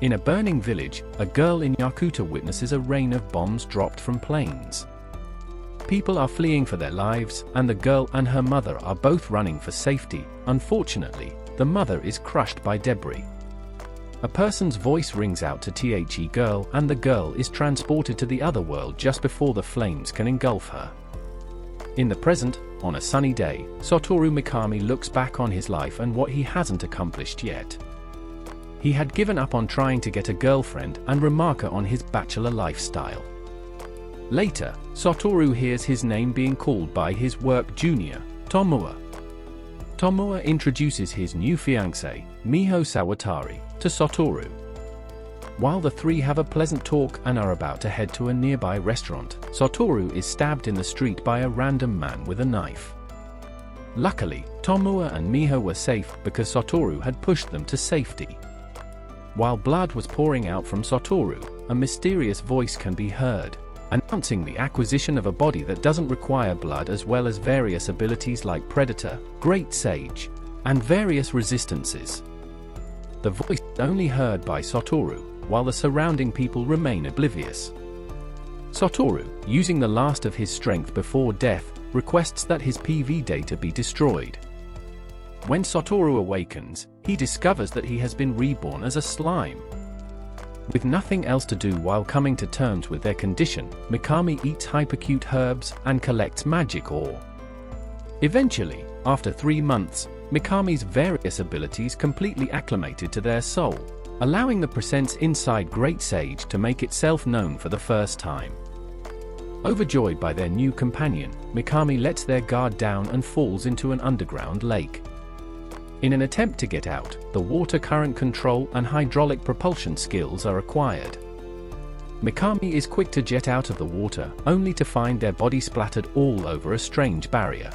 In a burning village, a girl in Yakuta witnesses a rain of bombs dropped from planes. People are fleeing for their lives, and the girl and her mother are both running for safety. Unfortunately, the mother is crushed by debris. A person's voice rings out to The girl, and the girl is transported to the other world just before the flames can engulf her. In the present, on a sunny day, Satoru Mikami looks back on his life and what he hasn't accomplished yet. He had given up on trying to get a girlfriend and remark on his bachelor lifestyle. Later, Satoru hears his name being called by his work junior, Tomoe. Tomoe introduces his new fiancée, Miho Sawatari, to Satoru. While the three have a pleasant talk and are about to head to a nearby restaurant, Satoru is stabbed in the street by a random man with a knife. Luckily, Tomoe and Miho were safe because Satoru had pushed them to safety. While blood was pouring out from Satoru, a mysterious voice can be heard, announcing the acquisition of a body that doesn't require blood, as well as various abilities like Predator, Great Sage, and various resistances. The voice is only heard by Satoru, while the surrounding people remain oblivious. Satoru, using the last of his strength before death, requests that his PV data be destroyed. When Satoru awakens, he discovers that he has been reborn as a slime. With nothing else to do while coming to terms with their condition, Mikami eats hypercute herbs and collects magic ore. Eventually, after 3 months, Mikami's various abilities completely acclimated to their soul, allowing the presence inside Great Sage to make itself known for the first time. Overjoyed by their new companion, Mikami lets their guard down and falls into an underground lake. In an attempt to get out, the water current control and hydraulic propulsion skills are acquired. Mikami is quick to jet out of the water, only to find their body splattered all over a strange barrier.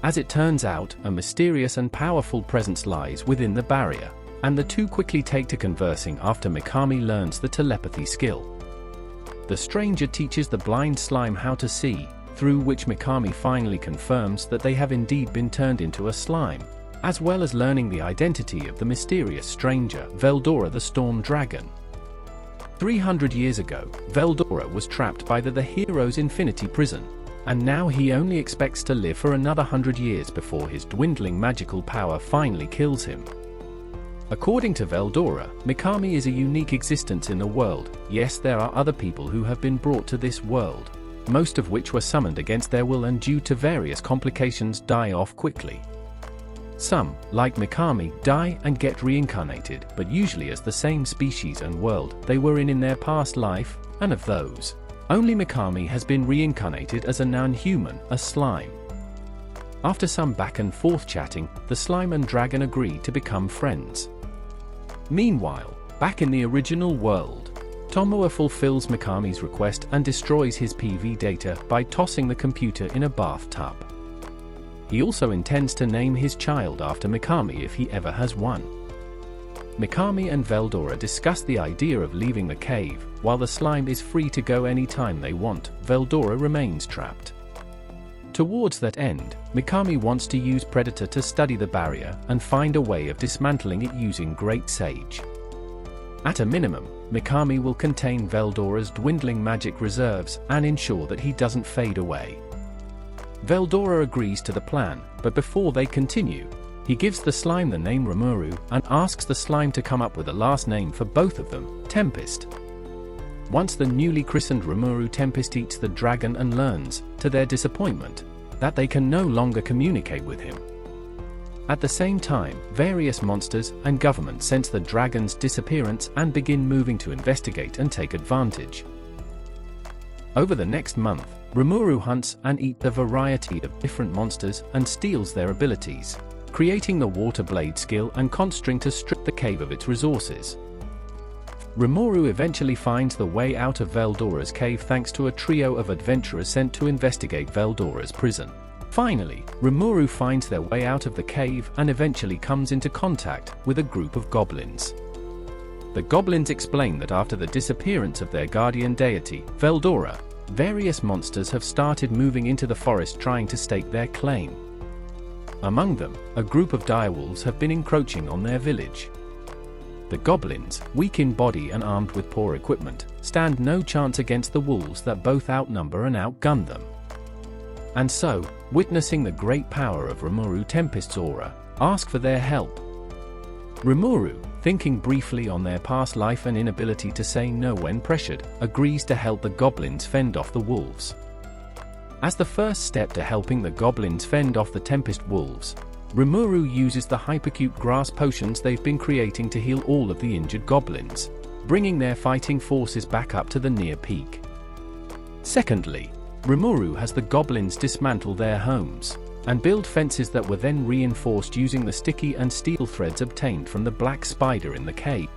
As it turns out, a mysterious and powerful presence lies within the barrier, and the two quickly take to conversing after Mikami learns the telepathy skill. The stranger teaches the blind slime how to see, through which Mikami finally confirms that they have indeed been turned into a slime, as well as learning the identity of the mysterious stranger, Veldora the Storm Dragon. 300 years ago, Veldora was trapped by the hero's infinity prison, and now he only expects to live for another 100 years before his dwindling magical power finally kills him. According to Veldora, Mikami is a unique existence in the world. Yes, there are other people who have been brought to this world, most of which were summoned against their will and due to various complications die off quickly. Some, like Mikami, die and get reincarnated, but usually as the same species and world they were in their past life, and of those, only Mikami has been reincarnated as a non-human, a slime. After some back and forth chatting, the slime and dragon agree to become friends. Meanwhile, back in the original world, Tomoe fulfills Mikami's request and destroys his PV data by tossing the computer in a bathtub. He also intends to name his child after Mikami if he ever has one. Mikami and Veldora discuss the idea of leaving the cave. While the slime is free to go anytime they want, Veldora remains trapped. Towards that end, Mikami wants to use Predator to study the barrier and find a way of dismantling it using Great Sage. At a minimum, Mikami will contain Veldora's dwindling magic reserves and ensure that he doesn't fade away. Veldora agrees to the plan, but before they continue, he gives the slime the name Rimuru and asks the slime to come up with a last name for both of them, Tempest. Once the newly christened Rimuru Tempest eats the dragon and learns, to their disappointment, that they can no longer communicate with him. At the same time, various monsters and government sense the dragon's disappearance and begin moving to investigate and take advantage. Over the next month, Rimuru hunts and eats a variety of different monsters and steals their abilities, creating the water blade skill and constring to strip the cave of its resources. Rimuru eventually finds the way out of Veldora's cave thanks to a trio of adventurers sent to investigate Veldora's prison. Finally, Rimuru finds their way out of the cave and eventually comes into contact with a group of goblins. The goblins explain that after the disappearance of their guardian deity, Veldora, various monsters have started moving into the forest trying to stake their claim. Among them, a group of direwolves have been encroaching on their village. The goblins, weak in body and armed with poor equipment, stand no chance against the wolves that both outnumber and outgun them. And so, witnessing the great power of Rimuru Tempest's aura, ask for their help. Rimuru, thinking briefly on their past life and inability to say no when pressured, agrees to help the goblins fend off the wolves. As the first step to helping the goblins fend off the Tempest wolves, Rimuru uses the hypercute grass potions they've been creating to heal all of the injured goblins, bringing their fighting forces back up to the near peak. Secondly, Rimuru has the goblins dismantle their homes, and build fences that were then reinforced using the sticky and steel threads obtained from the black spider in the cave,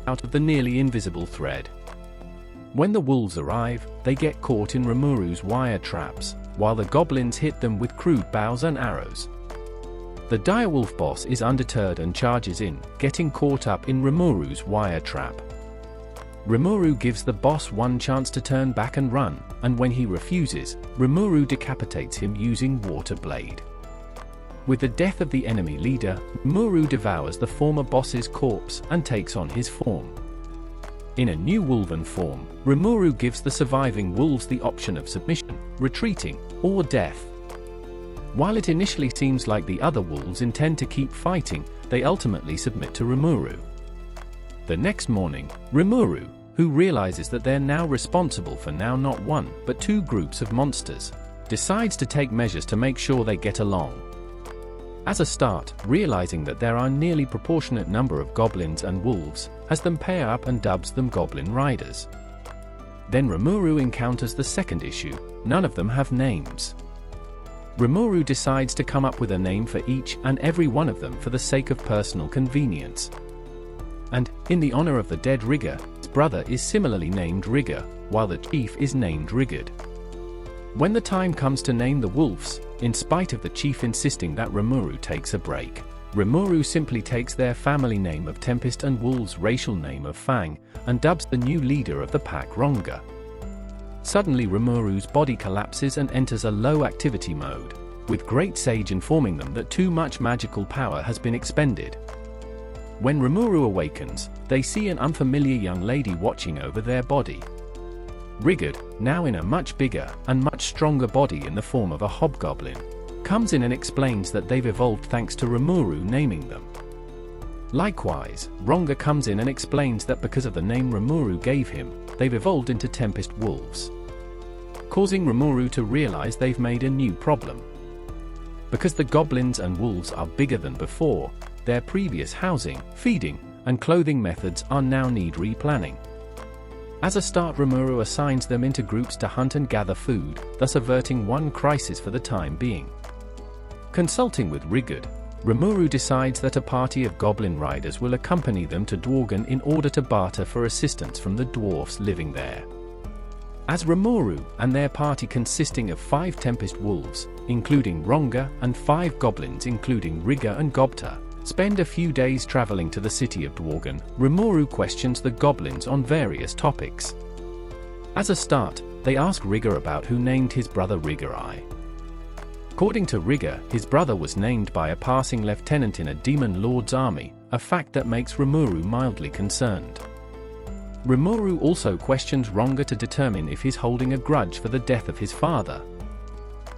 out of the nearly invisible thread. When the wolves arrive, they get caught in Rimuru's wire traps, while the goblins hit them with crude bows and arrows. The direwolf boss is undeterred and charges in, getting caught up in Rimuru's wire trap. Rimuru gives the boss one chance to turn back and run, and when he refuses, Rimuru decapitates him using Water Blade. With the death of the enemy leader, Rimuru devours the former boss's corpse and takes on his form. In a new wolven form, Rimuru gives the surviving wolves the option of submission, retreating, or death. While it initially seems like the other wolves intend to keep fighting, they ultimately submit to Rimuru. The next morning, Rimuru, who realizes that they're now responsible for now not one, but two groups of monsters, decides to take measures to make sure they get along. As a start, realizing that there are nearly proportionate number of goblins and wolves, has them pair up and dubs them Goblin Riders. Then Rimuru encounters the second issue: none of them have names. Rimuru decides to come up with a name for each and every one of them for the sake of personal convenience. And, in the honor of the dead Rigger, his brother is similarly named Rigger, while the chief is named Rigged. When the time comes to name the wolves, in spite of the chief insisting that Rimuru takes a break, Rimuru simply takes their family name of Tempest and Wolves' racial name of Fang, and dubs the new leader of the pack Ronga. Suddenly Rimuru's body collapses and enters a low activity mode, with Great Sage informing them that too much magical power has been expended. When Rimuru awakens, they see an unfamiliar young lady watching over their body. Rigged, now in a much bigger and much stronger body in the form of a hobgoblin, comes in and explains that they've evolved thanks to Rimuru naming them. Likewise, Ronga comes in and explains that because of the name Rimuru gave him, they've evolved into Tempest Wolves, causing Rimuru to realize they've made a new problem. Because the goblins and wolves are bigger than before, their previous housing, feeding, and clothing methods are now need replanning. As a start, Rimuru assigns them into groups to hunt and gather food, thus averting one crisis for the time being. Consulting with Rigged, Rimuru decides that a party of goblin riders will accompany them to Dworgen in order to barter for assistance from the dwarfs living there. As Rimuru and their party consisting of 5 Tempest Wolves, including Ronga, and 5 goblins including Rigger and Gobta, spend a few days traveling to the city of Dworgen, Rimuru questions the goblins on various topics. As a start, they ask Rigger about who named his brother Rigger-Eye. According to Rigger, his brother was named by a passing lieutenant in a demon lord's army, a fact that makes Rimuru mildly concerned. Rimuru also questions Ronga to determine if he's holding a grudge for the death of his father.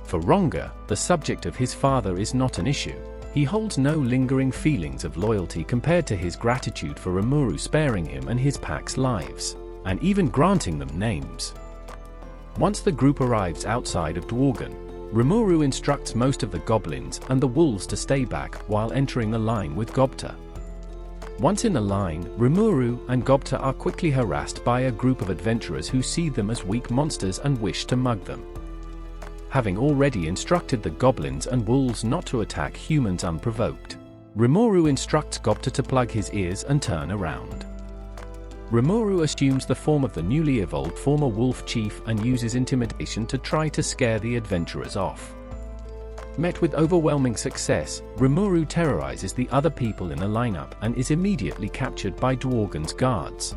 For Ronga, the subject of his father is not an issue. He holds no lingering feelings of loyalty compared to his gratitude for Rimuru sparing him and his pack's lives, and even granting them names. Once the group arrives outside of Dworgen, Rimuru instructs most of the goblins and the wolves to stay back while entering the line with Gobta. Once in the line, Rimuru and Gobta are quickly harassed by a group of adventurers who see them as weak monsters and wish to mug them. Having already instructed the goblins and wolves not to attack humans unprovoked, Rimuru instructs Gobta to plug his ears and turn around. Rimuru assumes the form of the newly evolved former wolf chief and uses intimidation to try to scare the adventurers off. Met with overwhelming success, Rimuru terrorizes the other people in the lineup and is immediately captured by Dworgen's guards.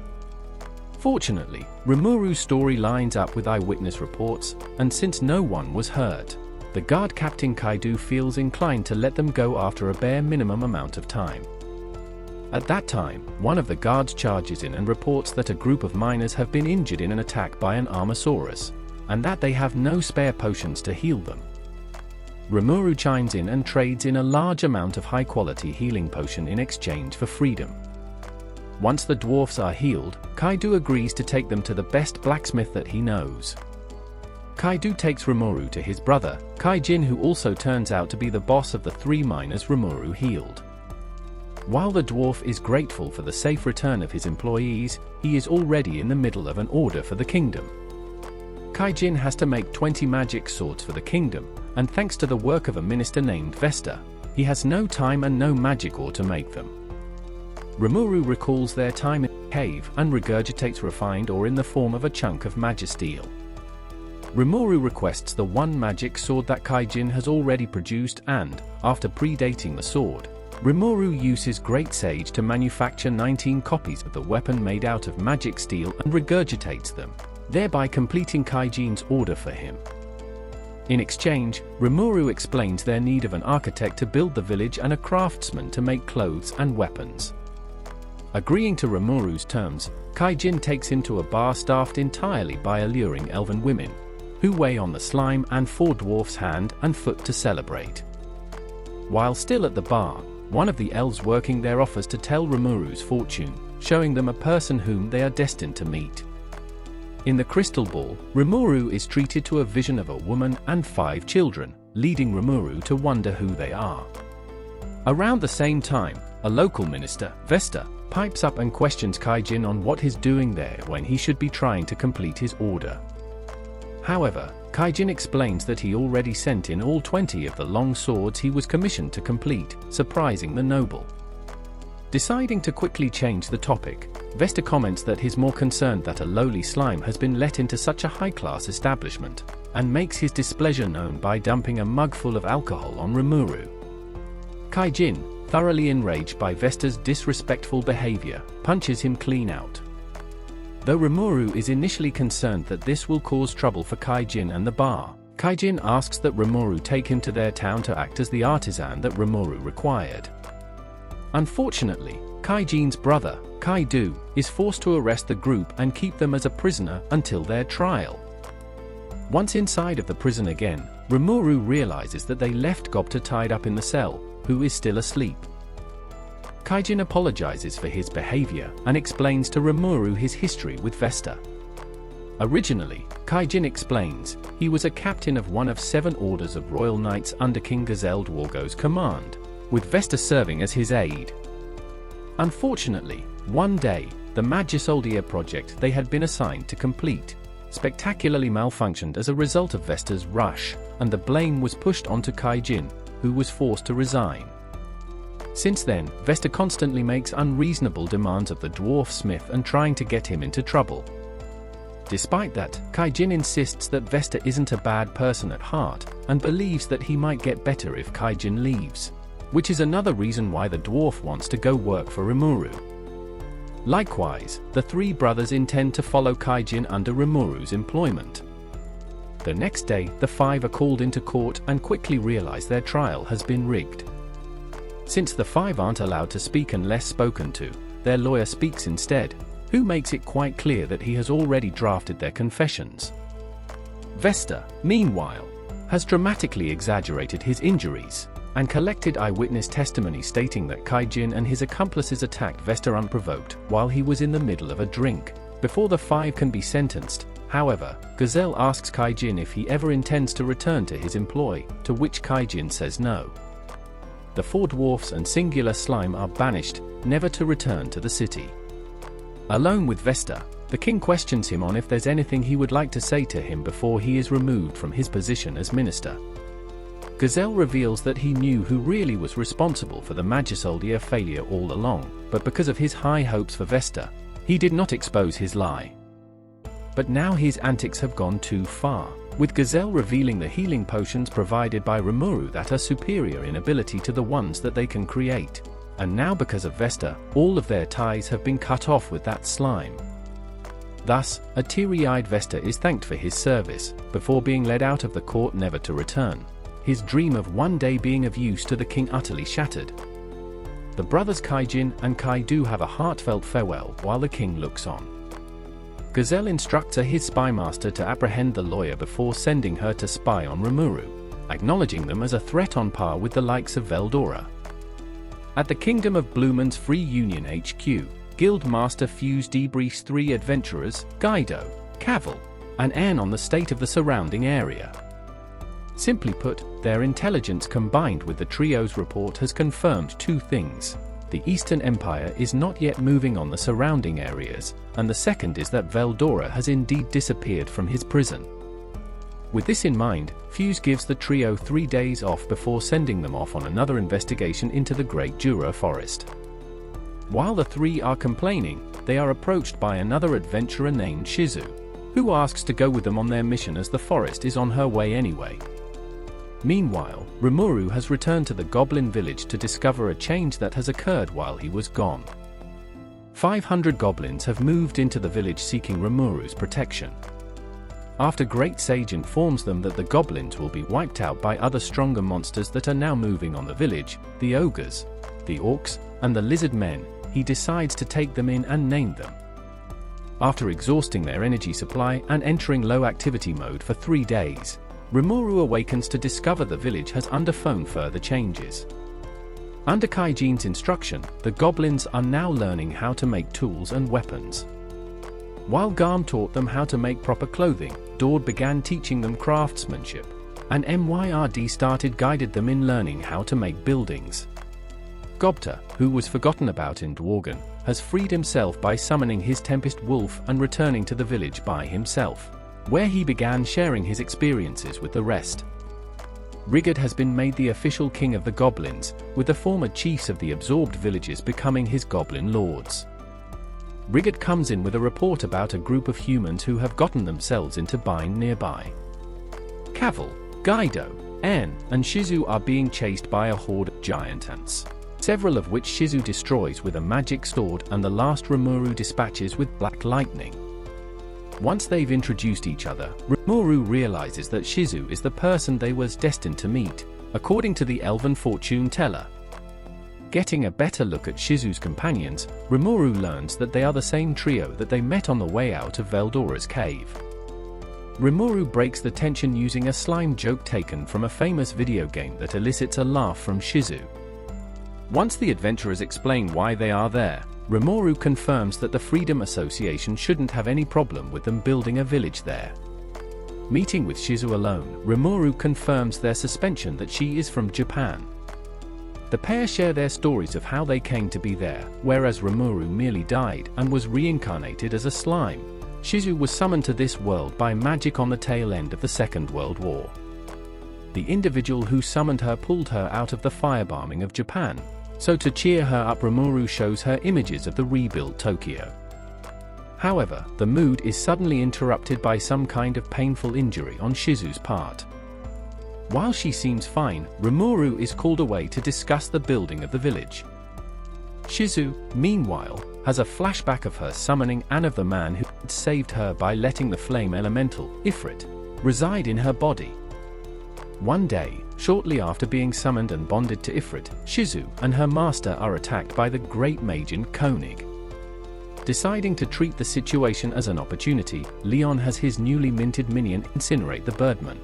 Fortunately, Rimuru's story lines up with eyewitness reports, and since no one was hurt, the guard captain Kaido feels inclined to let them go after a bare minimum amount of time. At that time, one of the guards charges in and reports that a group of miners have been injured in an attack by an Armosaurus, and that they have no spare potions to heal them. Rimuru chimes in and trades in a large amount of high-quality healing potion in exchange for freedom. Once the dwarfs are healed, Kaido agrees to take them to the best blacksmith that he knows. Kaido takes Rimuru to his brother, Kaijin, who also turns out to be the boss of the 3 miners Rimuru healed. While the dwarf is grateful for the safe return of his employees, he is already in the middle of an order for the kingdom. Kaijin has to make 20 magic swords for the kingdom, and thanks to the work of a minister named Vesta, he has no time and no magic ore to make them. Rimuru recalls their time in the cave and regurgitates refined ore in the form of a chunk of magisteel. Rimuru requests the 1 magic sword that Kaijin has already produced and, after predating the sword, Rimuru uses Great Sage to manufacture 19 copies of the weapon made out of magic steel and regurgitates them, thereby completing Kaijin's order for him. In exchange, Rimuru explains their need of an architect to build the village and a craftsman to make clothes and weapons. Agreeing to Rimuru's terms, Kaijin takes him to a bar staffed entirely by alluring elven women, who weigh on the slime and 4 dwarfs hand and foot to celebrate. While still at the bar, one of the elves working there offers to tell Rimuru's fortune, showing them a person whom they are destined to meet. In the crystal ball, Rimuru is treated to a vision of a woman and 5 children, leading Rimuru to wonder who they are. Around the same time, a local minister, Vesta, pipes up and questions Kaijin on what he's doing there when he should be trying to complete his order. However, Kaijin explains that he already sent in all 20 of the long swords he was commissioned to complete, surprising the noble. Deciding to quickly change the topic, Vesta comments that he's more concerned that a lowly slime has been let into such a high-class establishment, and makes his displeasure known by dumping a mug full of alcohol on Rimuru. Kaijin, thoroughly enraged by Vesta's disrespectful behavior, punches him clean out. Though Rimuru is initially concerned that this will cause trouble for Kaijin and the bar, Kaijin asks that Rimuru take him to their town to act as the artisan that Rimuru required. Unfortunately, Kaijin's brother, Kaido, is forced to arrest the group and keep them as a prisoner until their trial. Once inside of the prison again, Rimuru realizes that they left Gobta tied up in the cell, who is still asleep. Kaijin apologizes for his behavior and explains to Rimuru his history with Vesta. Originally, Kaijin explains, he was a captain of one of 7 orders of royal knights under King Gazelle Dwargo's command, with Vesta serving as his aide. Unfortunately, one day, the Magisoldia project they had been assigned to complete spectacularly malfunctioned as a result of Vesta's rush, and the blame was pushed onto Kaijin, who was forced to resign. Since then, Vesta constantly makes unreasonable demands of the dwarf smith and trying to get him into trouble. Despite that, Kaijin insists that Vesta isn't a bad person at heart, and believes that he might get better if Kaijin leaves, which is another reason why the dwarf wants to go work for Rimuru. Likewise, the 3 brothers intend to follow Kaijin under Rimuru's employment. The next day, the 5 are called into court and quickly realize their trial has been rigged. Since the 5 aren't allowed to speak unless spoken to, their lawyer speaks instead, who makes it quite clear that he has already drafted their confessions. Vesta, meanwhile, has dramatically exaggerated his injuries, and collected eyewitness testimony stating that Kaijin and his accomplices attacked Vesta unprovoked while he was in the middle of a drink. Before the 5 can be sentenced, however, Gazelle asks Kaijin if he ever intends to return to his employ, to which Kaijin says no. The 4 dwarfs and singular slime are banished, never to return to the city. Alone with Vesta, the king questions him on if there's anything he would like to say to him before he is removed from his position as minister. Gazelle reveals that he knew who really was responsible for the Magisoldia failure all along, but because of his high hopes for Vesta, he did not expose his lie. But now his antics have gone too far, with Gazelle revealing the healing potions provided by Rimuru that are superior in ability to the ones that they can create. And now because of Vesta, all of their ties have been cut off with that slime. Thus, a teary-eyed Vesta is thanked for his service, before being led out of the court never to return. His dream of one day being of use to the king utterly shattered. The brothers Kaijin and Kaido have a heartfelt farewell while the king looks on. Gazelle instructs his spy master to apprehend the lawyer before sending her to spy on Rimuru, acknowledging them as a threat on par with the likes of Veldora. At the Kingdom of Blumen's Free Union HQ, Guild Master Fuse debriefs 3 adventurers, Gaido, Cavil, and Anne on the state of the surrounding area. Simply put, their intelligence combined with the trio's report has confirmed 2 things. The Eastern Empire is not yet moving on the surrounding areas, and the second is that Veldora has indeed disappeared from his prison. With this in mind, Fuse gives the trio 3 days off before sending them off on another investigation into the Great Jura Forest. While the 3 are complaining, they are approached by another adventurer named Shizu, who asks to go with them on their mission as the forest is on her way anyway. Meanwhile, Rimuru has returned to the Goblin village to discover a change that has occurred while he was gone. 500 goblins have moved into the village seeking Rimuru's protection. After Great Sage informs them that the goblins will be wiped out by other stronger monsters that are now moving on the village, the ogres, the orcs, and the lizard men, he decides to take them in and name them. After exhausting their energy supply and entering low activity mode for 3 days, Rimuru awakens to discover the village has undergone further changes. Under Kaijin's instruction, the goblins are now learning how to make tools and weapons. While Garm taught them how to make proper clothing, Dord began teaching them craftsmanship, and Myrd started guided them in learning how to make buildings. Gobta, who was forgotten about in Dworgen, has freed himself by summoning his Tempest Wolf and returning to the village by himself, where he began sharing his experiences with the rest. Rigard has been made the official king of the goblins, with the former chiefs of the absorbed villages becoming his goblin lords. Rigard comes in with a report about a group of humans who have gotten themselves into bind nearby. Cavil, Gaido, Anne, and Shizu are being chased by a horde of giant ants, several of which Shizu destroys with a magic sword, and the last Rimuru dispatches with black lightning. Once they've introduced each other, Rimuru realizes that Shizu is the person they was destined to meet, according to the elven fortune teller. Getting a better look at Shizu's companions, Rimuru learns that they are the same trio that they met on the way out of Veldora's cave. Rimuru breaks the tension using a slime joke taken from a famous video game that elicits a laugh from Shizu. Once the adventurers explain why they are there, Rimuru confirms that the Freedom Association shouldn't have any problem with them building a village there. Meeting with Shizu alone, Rimuru confirms their suspicion that she is from Japan. The pair share their stories of how they came to be there, whereas Rimuru merely died and was reincarnated as a slime. Shizu was summoned to this world by magic on the tail end of the Second World War. The individual who summoned her pulled her out of the firebombing of Japan, so to cheer her up Rimuru shows her images of the rebuilt Tokyo. However, the mood is suddenly interrupted by some kind of painful injury on Shizu's part. While she seems fine, Rimuru is called away to discuss the building of the village. Shizu, meanwhile, has a flashback of her summoning and of the man who had saved her by letting the flame elemental, Ifrit, reside in her body. One day, shortly after being summoned and bonded to Ifrit, Shizu and her master are attacked by the Great Magian Koenig. Deciding to treat the situation as an opportunity, Leon has his newly minted minion incinerate the birdman.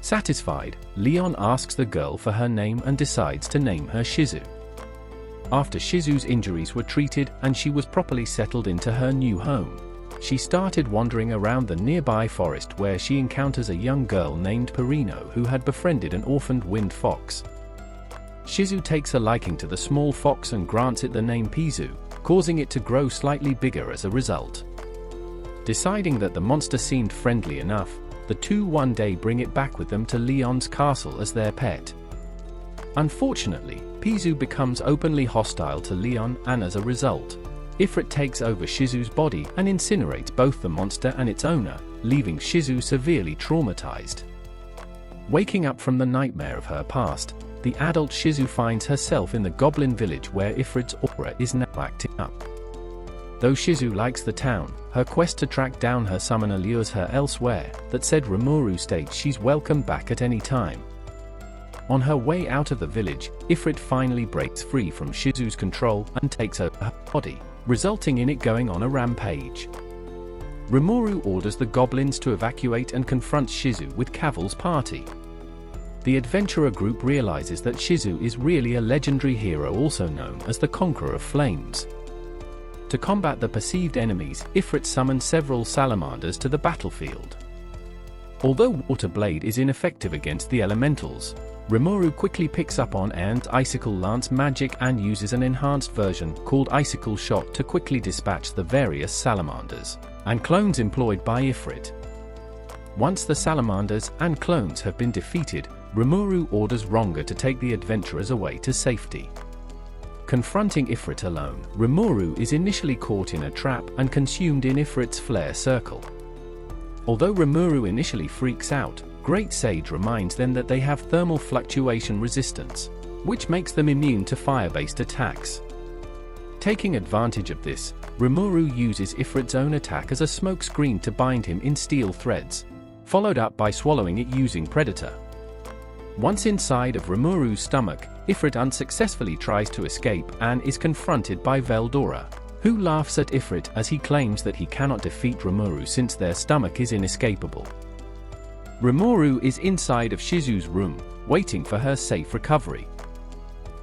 Satisfied, Leon asks the girl for her name and decides to name her Shizu. After Shizu's injuries were treated and she was properly settled into her new home, she started wandering around the nearby forest where she encounters a young girl named Perino who had befriended an orphaned wind fox. Shizu takes a liking to the small fox and grants it the name Pizu, causing it to grow slightly bigger as a result. Deciding that the monster seemed friendly enough, the two one day bring it back with them to Leon's castle as their pet. Unfortunately, Pizu becomes openly hostile to Leon, and as a result, Ifrit takes over Shizu's body and incinerates both the monster and its owner, leaving Shizu severely traumatized. Waking up from the nightmare of her past, the adult Shizu finds herself in the goblin village where Ifrit's aura is now acting up. Though Shizu likes the town, her quest to track down her summoner lures her elsewhere. That said, Rimuru states she's welcome back at any time. On her way out of the village, Ifrit finally breaks free from Shizu's control and takes over her body, resulting in it going on a rampage. Rimuru orders the goblins to evacuate and confronts Shizu with Caval's party. The adventurer group realizes that Shizu is really a legendary hero also known as the Conqueror of Flames. To combat the perceived enemies, Ifrit summons several salamanders to the battlefield. Although Water Blade is ineffective against the elementals, Rimuru quickly picks up on Anne's Icicle Lance magic and uses an enhanced version called Icicle Shot to quickly dispatch the various salamanders and clones employed by Ifrit. Once the salamanders and clones have been defeated, Rimuru orders Ronga to take the adventurers away to safety. Confronting Ifrit alone, Rimuru is initially caught in a trap and consumed in Ifrit's flare circle. Although Rimuru initially freaks out, Great Sage reminds them that they have thermal fluctuation resistance, which makes them immune to fire-based attacks. Taking advantage of this, Rimuru uses Ifrit's own attack as a smoke screen to bind him in steel threads, followed up by swallowing it using Predator. Once inside of Rimuru's stomach, Ifrit unsuccessfully tries to escape and is confronted by Veldora, who laughs at Ifrit as he claims that he cannot defeat Rimuru since their stomach is inescapable. Rimuru is inside of Shizu's room, waiting for her safe recovery.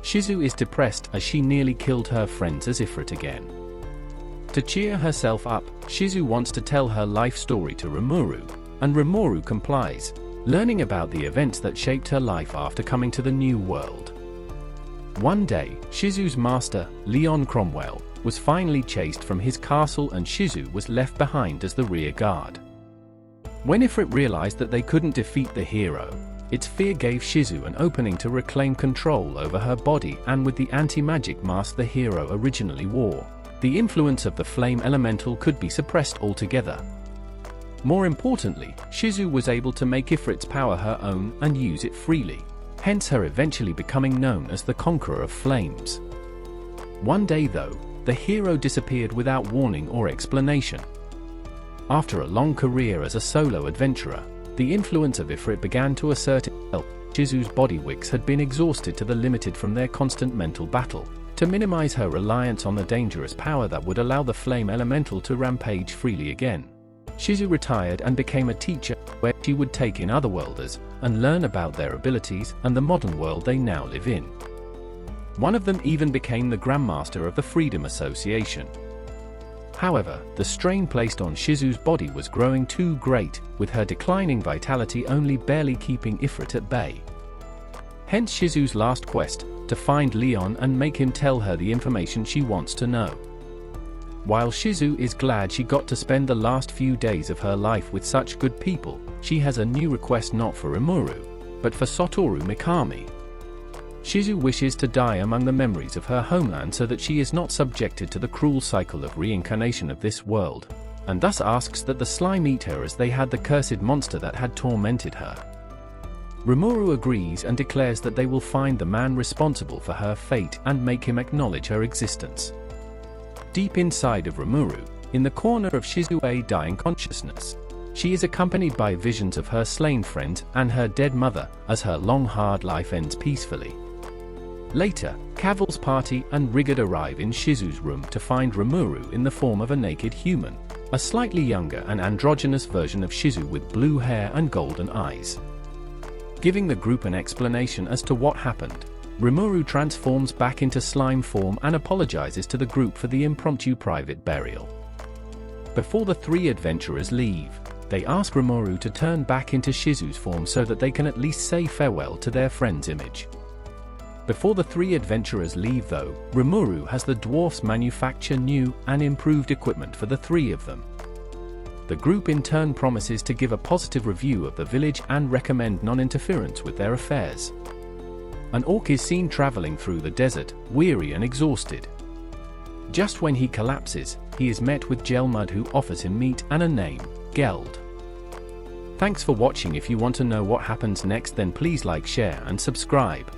Shizu is depressed as she nearly killed her friends as Ifrit again. To cheer herself up, Shizu wants to tell her life story to Rimuru, and Rimuru complies, learning about the events that shaped her life after coming to the new world. One day, Shizu's master, Leon Cromwell, was finally chased from his castle and Shizu was left behind as the rear guard. When Ifrit realized that they couldn't defeat the hero, its fear gave Shizu an opening to reclaim control over her body, and with the anti-magic mask the hero originally wore, the influence of the flame elemental could be suppressed altogether. More importantly, Shizu was able to make Ifrit's power her own and use it freely, hence her eventually becoming known as the Conqueror of Flames. One day though, the hero disappeared without warning or explanation. After a long career as a solo adventurer, the influence of Ifrit began to assert itself. Shizu's body wicks had been exhausted to the limited from their constant mental battle. To minimize her reliance on the dangerous power that would allow the flame elemental to rampage freely again, Shizu retired and became a teacher, where she would take in otherworlders and learn about their abilities and the modern world they now live in. One of them even became the Grandmaster of the Freedom Association. However, the strain placed on Shizu's body was growing too great, with her declining vitality only barely keeping Ifrit at bay. Hence Shizu's last quest, to find Leon and make him tell her the information she wants to know. While Shizu is glad she got to spend the last few days of her life with such good people, she has a new request not for Rimuru, but for Satoru Mikami. Shizu wishes to die among the memories of her homeland so that she is not subjected to the cruel cycle of reincarnation of this world, and thus asks that the slime eat her as they had the cursed monster that had tormented her. Rimuru agrees and declares that they will find the man responsible for her fate and make him acknowledge her existence. Deep inside of Rimuru, in the corner of Shizu's dying consciousness, she is accompanied by visions of her slain friend and her dead mother as her long hard life ends peacefully. Later, Caval's party and Rigard arrive in Shizu's room to find Rimuru in the form of a naked human, a slightly younger and androgynous version of Shizu with blue hair and golden eyes. Giving the group an explanation as to what happened, Rimuru transforms back into slime form and apologizes to the group for the impromptu private burial. Before the three adventurers leave, they ask Rimuru to turn back into Shizu's form so that they can at least say farewell to their friend's image. Before the three adventurers leave though, Rimuru has the dwarfs manufacture new and improved equipment for the three of them. The group in turn promises to give a positive review of the village and recommend non-interference with their affairs. An orc is seen traveling through the desert, weary and exhausted. Just when he collapses, he is met with Gelmud, who offers him meat and a name, Geld. Thanks for watching. If you want to know what happens next, then please like, share and subscribe.